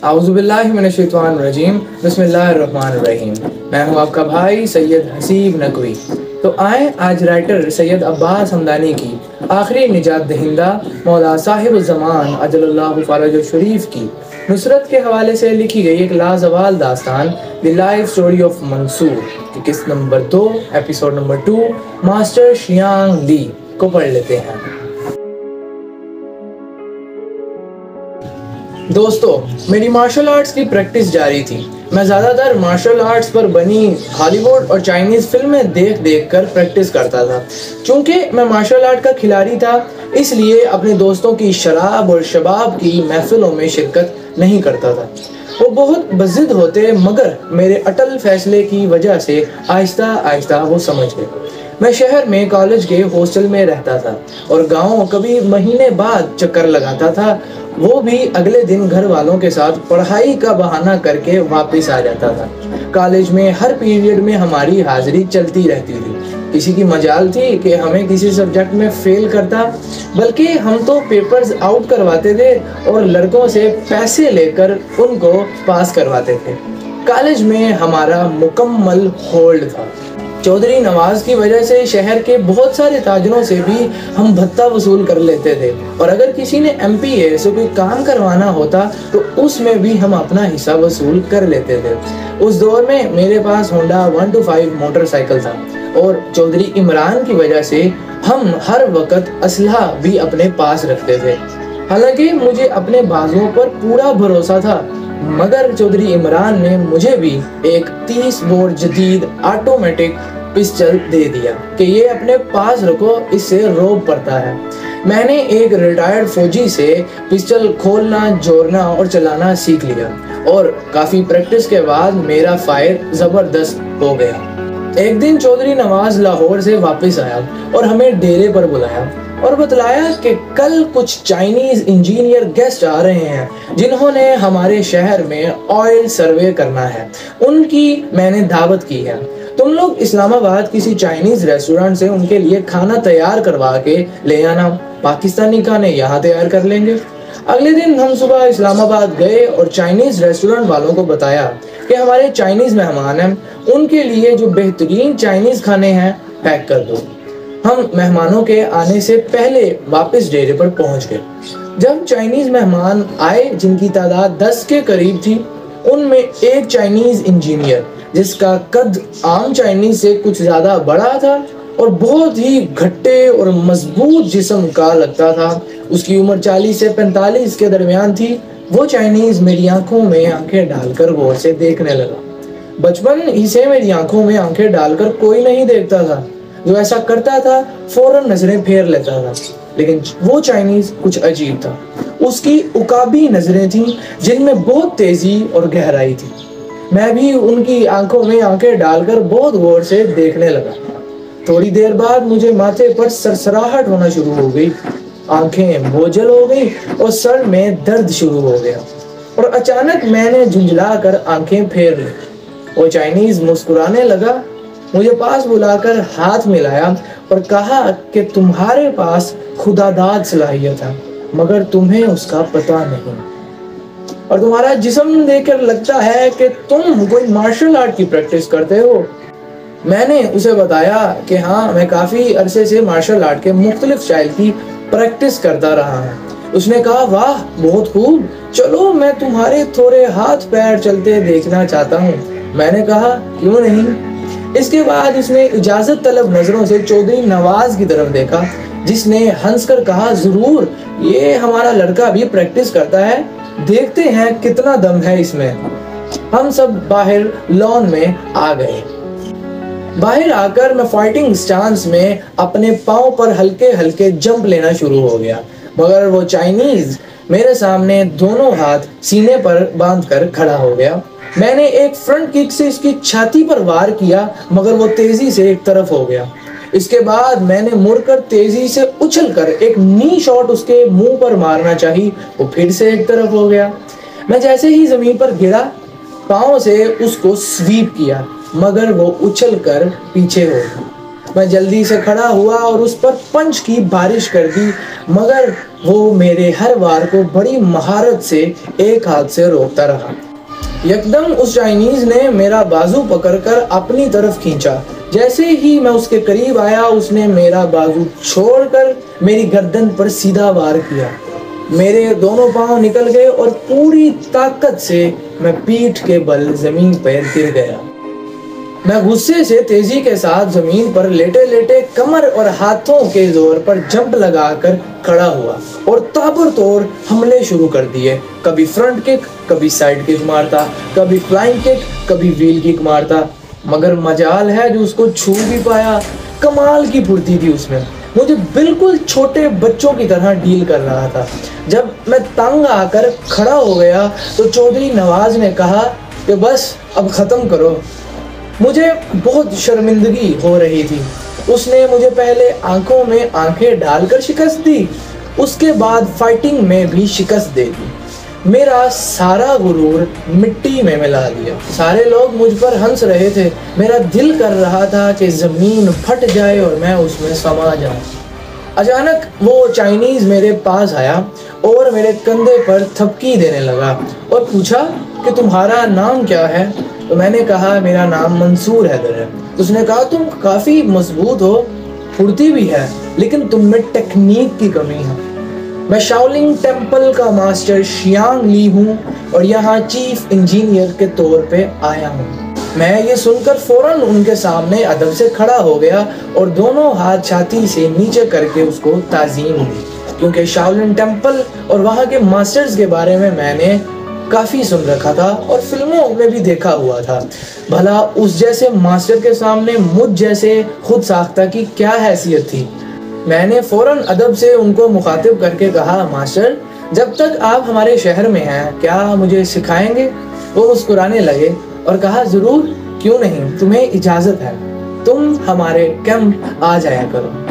आऊज़ुबिल्लाहि मिनश्शैतानिर्रजीम बिस्मिल्लाहिर्रहमानिर्रहीम। मैं हूँ आपका भाई सैयद हसीब नकवी। तो आए आज राइटर सैयद अब्बास हमदानी की आखिरी निजात दहिंदा मौला साहिब ज़मान अजलल्लाहु फ़रजहु शरीफ की नुसरत के हवाले से लिखी गई एक लाजवाल दास्तान the life story of Mansur की किस्त number 2 episode number 2 master Xiang Li को पढ़ लेते हैं। दोस्तों, मेरी मार्शल आर्ट्स की प्रैक्टिस जारी थी। मैं ज़्यादातर मार्शल आर्ट्स पर बनी हॉलीवुड और चाइनीज़ फिल्में देख देख कर प्रैक्टिस करता था। चूँकि मैं मार्शल आर्ट का खिलाड़ी था, इसलिए अपने दोस्तों की शराब और शबाब की महफिलों में शिरकत नहीं करता था। वो बहुत बज़िद होते, मगर मेरे अटल फैसले की वजह से आहिस्ता आहिस्ता वो समझ गए। मैं शहर में कॉलेज के हॉस्टल में रहता था और गाँव कभी महीने बाद चक्कर लगाता था, वो भी अगले दिन घर वालों के साथ पढ़ाई का बहाना करके वापस आ जाता था। कॉलेज में हर पीरियड में हमारी हाजिरी चलती रहती थी। किसी की मजाल थी कि हमें किसी सब्जेक्ट में फेल करता, बल्कि हम तो पेपर्स आउट करवाते थे और लड़कों से पैसे लेकर उनको पास करवाते थे। कॉलेज में हमारा मुकम्मल होल्ड था। चौधरी नवाज की वजह से शहर के बहुत सारे ताजरों से भी हम भत्ता वसूल कर लेते थे, और अगर किसी ने MPA से कोई काम करवाना होता तो उसमें भी हम अपना हिस्सा वसूल कर लेते थे। उस दौर में मेरे पास होंडा 125 मोटरसाइकिल था और चौधरी इमरान की वजह से हम हर वक्त असलहा भी अपने पास रखते थे। हालांकि मुझे अपने बाजुओं पर पूरा भरोसा था, मगर चौधरी इमरान ने मुझे भी एक 30 बोर जदीद ऑटोमेटिक पिस्टल दे दिया कि ये अपने पास रखो, इससे रोब पड़ता है। मैंने एक रिटायर्ड फौजी से पिस्टल खोलना, जोड़ना और चलाना सीख लिया और काफ़ी प्रैक्टिस के बाद मेरा फायर ज़बरदस्त हो गया। एक दिन चौधरी नवाज लाहौर से वापस आया और हमें डेरे पर बुलाया और बतलाया कि कल कुछ चाइनीज़ इंजीनियर गेस्ट आ रहे हैं जिन्होंने हमारे शहर में ऑयल सर्वे करना है। उनकी मैंने दावत की है। तुम लोग इस्लामाबाद किसी चाइनीज़ रेस्टोरेंट से उनके लिए खाना तैयार करवा के ले आना, पाकिस्तानी खाने यहाँ तैयार कर लेंगे। अगले दिन हम सुबह इस्लामाबाद गए और चाइनीज़ रेस्टोरेंट वालों को बताया कि हमारे चाइनीज़ मेहमान हैं, उनके लिए जो बेहतरीन चाइनीज़ खाने हैं पैक कर दो। हम मेहमानों के आने से पहले वापस डेरे पर पहुंच गए। जब चाइनीज़ मेहमान आए, जिनकी तादाद 10 के करीब थी, उनमें एक चाइनीज़ इंजीनियर जिसका कद आम चाइनीज़ से कुछ ज़्यादा बड़ा था और बहुत ही घट्टे और मजबूत जिस्म का लगता था, उसकी उम्र 40 से 45 के दरमियान थी। वो चाइनीज़ मेरी आंखों में आंखें डालकर गौर से देखने लगा। बचपन ही से मेरी आंखों में आंखें डालकर कोई नहीं देखता था। जो ऐसा करता था फौरन नजरें फेर लेता था, लेकिन वो चाइनीज़ कुछ अजीब था। उसकी उकाबी नजरें थीं जिनमें बहुत तेजी और गहराई थी। मैं भी उनकी आंखों में आंखें डालकर बहुत गौर से देखने लगा। थोड़ी देर बाद मुझे माथे पर सरसराहट होना शुरू हो गई, आंखें बोझल हो गई और सर में दर्द शुरू हो गया, और अचानक मैंने झुंझला कर आंखें फेर ली। वो चाइनीज़ मुस्कुराने लगा, मुझे पास बुलाकर हाथ मिलाया और कहा कि तुम्हारे पास खुदादाद सलाहियत है, मगर तुम्हें उसका पता नहीं, और तुम्हारा जिस्म देखकर लगता है कि तुम कोई मार्शल आर्ट की प्रैक्टिस करते हो। मैंने उसे बताया कि हाँ, मैं काफ़ी अरसे से मार्शल आर्ट के मुख्तलिफ स्टाइल की प्रैक्टिस करता रहा हूँ। उसने कहा, वाह बहुत खूब, चलो मैं तुम्हारे थोड़े हाथ पैर चलते देखना चाहता हूँ। मैंने कहा, क्यों नहीं। इसके बाद उसने इजाज़त तलब नज़रों से चौधरी नवाज की तरफ देखा, जिसने हंसकर कहा, ज़रूर, ये हमारा लड़का भी प्रैक्टिस करता है, देखते हैं कितना दम है इसमें। हम सब बाहर लॉन में आ गए। बाहर आकर मैं फाइटिंग स्टांस में अपने पाँव पर हल्के हल्के जंप लेना शुरू हो गया, मगर वो चाइनीज़ मेरे सामने दोनों हाथ सीने पर बांधकर खड़ा हो गया। मैंने एक फ्रंट किक से इसकी छाती पर वार किया, मगर वो तेजी से एक तरफ हो गया। इसके बाद मैंने मुड़कर तेजी से उछलकर एक नी शॉट उसके मुंह पर मारना चाही, वो फिर से एक तरफ हो गया। मैं जैसे ही जमीन पर गिरा, पाँव से उसको स्वीप किया, मगर वो उछलकर पीछे हो गया। मैं जल्दी से खड़ा हुआ और उस पर पंच की बारिश कर दी, मगर वो मेरे हर वार को बड़ी महारत से एक हाथ से रोकता रहा। यकदम उस चाइनीज ने मेरा बाजू पकड़कर अपनी तरफ खींचा। जैसे ही मैं उसके करीब आया, उसने मेरा बाजू छोड़कर मेरी गर्दन पर सीधा वार किया। मेरे दोनों पांव निकल गए और पूरी ताकत से मैं पीठ के बल जमीन पर गिर गया। मैं गुस्से से तेजी के साथ जमीन पर लेटे लेटे कमर और हाथों के जोर पर जंप लगाकर खड़ा हुआ और ताबड़तोड़ हमले शुरू कर दिए। कभी फ्रंट किक, कभी साइड किक मारता, कभी फ्लाइंग किक, कभी व्हील किक मारता। मगर मजाल है जो उसको छू भी पाया। कमाल की फुर्ती थी उसमें, मुझे बिल्कुल छोटे बच्चों की तरह डील कर रहा था। जब मैं तंग आकर खड़ा हो गया तो चौधरी नवाज ने कहा कि बस अब ख़त्म करो। मुझे बहुत शर्मिंदगी हो रही थी। उसने मुझे पहले आंखों में आंखें डालकर शिकस्त दी, उसके बाद फाइटिंग में भी शिकस्त दे दी। मेरा सारा गुरूर मिट्टी में मिला दिया। सारे लोग मुझ पर हंस रहे थे। मेरा दिल कर रहा था कि ज़मीन फट जाए और मैं उसमें समा जाऊं। अचानक वो चाइनीज मेरे पास आया और मेरे कंधे पर थपकी देने लगा और पूछा कि तुम्हारा नाम क्या है। तो मैंने कहा मेरा नाम मंसूर हैदर है। उसने कहा तुम काफ़ी मजबूत हो, फुर्ती भी है, लेकिन तुम में टेक्निक की कमी है। मैं शाओलिंग टेम्पल का मास्टर शियांग ली हूँ और यहाँ चीफ इंजीनियर के तौर पे आया हूँ। मैं ये सुनकर फौरन उनके सामने अदब से खड़ा हो गया और दोनों हाथ छाती से नीचे करके उसको ताज़ीम दी, क्योंकि शाओलिन टेम्पल और वहाँ के मास्टर्स के बारे में मैंने काफ़ी सुन रखा था और फिल्मों में भी देखा हुआ था। भला उस जैसे मास्टर के सामने मुझ जैसे खुद साख्ता की क्या हैसियत थी। मैंने फ़ौरन अदब से उनको मुखातिब करके कहा, मास्टर जब तक आप हमारे शहर में हैं क्या मुझे सिखाएंगे? वो मुस्कुराने लगे और कहा, ज़रूर, क्यों नहीं, तुम्हें इजाज़त है, तुम हमारे कैंप आ जाया करो।